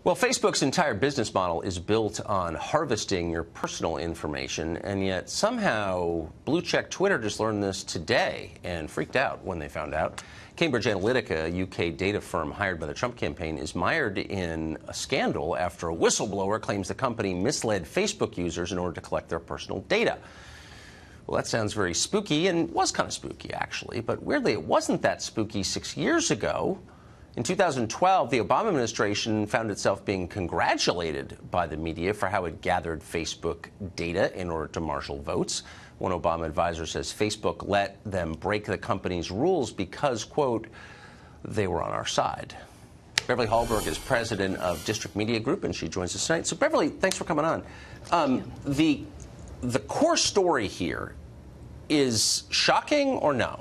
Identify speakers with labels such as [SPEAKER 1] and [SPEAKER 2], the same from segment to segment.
[SPEAKER 1] Well, Facebook's entire business model is built on harvesting your personal information, and yet somehow blue check Twitter just learned this today and freaked out when they found out. Cambridge Analytica, a UK data firm hired by the Trump campaign, is mired in a scandal after a whistleblower claims the company misled Facebook users in order to collect their personal data. Well, that sounds very spooky, and was kind of spooky, actually. But weirdly, it wasn't that spooky 6 years ago. In 2012, the Obama administration found itself being congratulated by the media for how it gathered Facebook data in order to marshal votes. One Obama advisor says Facebook let them break the company's rules because, quote, they were on our side. Beverly Hallberg is president of District Media Group, and she joins us tonight. So, Beverly, thanks for coming on. The core story here is shocking or no?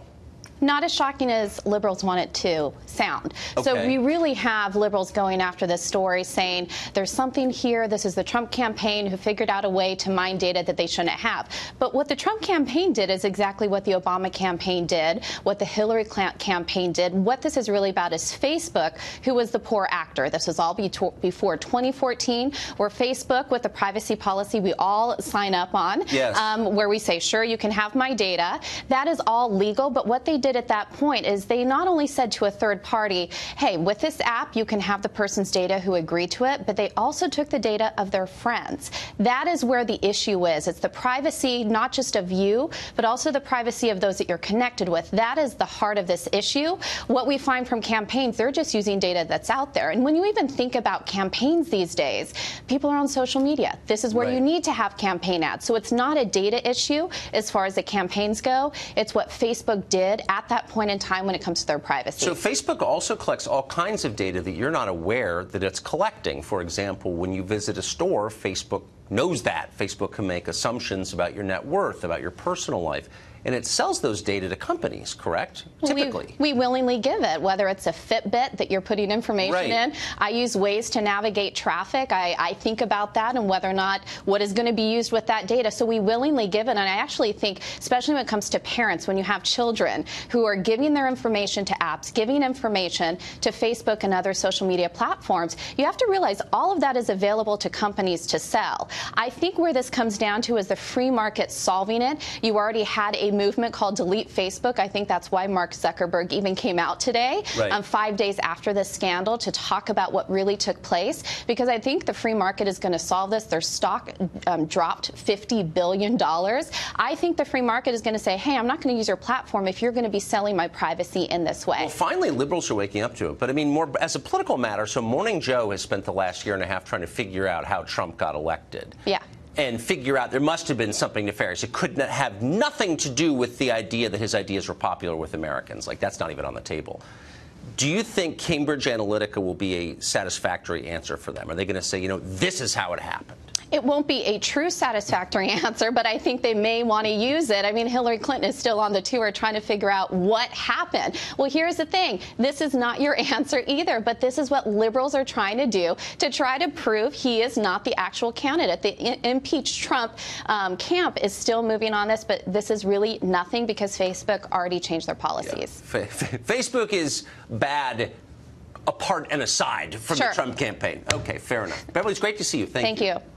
[SPEAKER 2] Not as shocking as liberals want it to sound.
[SPEAKER 1] Okay.
[SPEAKER 2] So we really have liberals going after this story saying there's something here. This is the Trump campaign who figured out a way to mine data that they shouldn't have. But what the Trump campaign did is exactly what the Obama campaign did, what the Hillary campaign did. What this is really about is Facebook, who was the poor actor. This was all before 2014, where Facebook, with the privacy policy we all sign up on,
[SPEAKER 1] yes.
[SPEAKER 2] Where we say, sure, you can have my data. That is all legal, but what they did at that point is they not only said to a third party, hey, with this app, you can have the person's data who agreed to it, but they also took the data of their friends. That is where the issue is. It's the privacy, not just of you, but also the privacy of those that you're connected with. That is the heart of this issue. What we find from campaigns, they're just using data that's out there. And when you even think about campaigns these days, people are on social media. This is where you need to have campaign ads. So it's not a data issue as far as the campaigns go. It's what Facebook did at that point in time when it comes to their privacy.
[SPEAKER 1] So Facebook also collects all kinds of data that you're not aware that it's collecting. For example, when you visit a store, Facebook knows that. Facebook can make assumptions about your net worth, about your personal life. And it sells those data to companies, correct? Typically.
[SPEAKER 2] We willingly give it, whether it's a Fitbit that you're putting information in. I use Waze to navigate traffic. I think about that and whether or not what is going to be used with that data. So we willingly give it. And I actually think, especially when it comes to parents, when you have children who are giving their information to apps, giving information to Facebook and other social media platforms, you have to realize all of that is available to companies to sell. I think where this comes down to is the free market solving it. You already had a movement called Delete Facebook. I think that's why Mark Zuckerberg even came out today, 5 days after this scandal, to talk about what really took place, because I think the free market is going to solve this. Their stock dropped $50 billion. I think the free market is going to say, hey, I'm not going to use your platform if you're going to be selling my privacy in this way.
[SPEAKER 1] Well, finally, liberals are waking up to it. But I mean, more as a political matter, so Morning Joe has spent the last year and a half trying to figure out how Trump got elected.
[SPEAKER 2] Yeah.
[SPEAKER 1] And figure out there must have been something nefarious. It could have nothing to do with the idea that his ideas were popular with Americans. Like, that's not even on the table. Do you think Cambridge Analytica will be a satisfactory answer for them? Are they going to say, you know, this is how it happened?
[SPEAKER 2] It won't be a true satisfactory answer, but I think they may want to use it. I mean, Hillary Clinton is still on the tour trying to figure out what happened. Well, here's the thing. This is not your answer either, but this is what liberals are trying to do to try to prove he is not the actual candidate. The impeach Trump camp is still moving on this, but this is really nothing because Facebook already changed their policies.
[SPEAKER 1] Yeah. Facebook is bad apart and aside from the Trump campaign. Okay, fair enough. Beverly, it's great to see you. Thank you.
[SPEAKER 2] Thank you.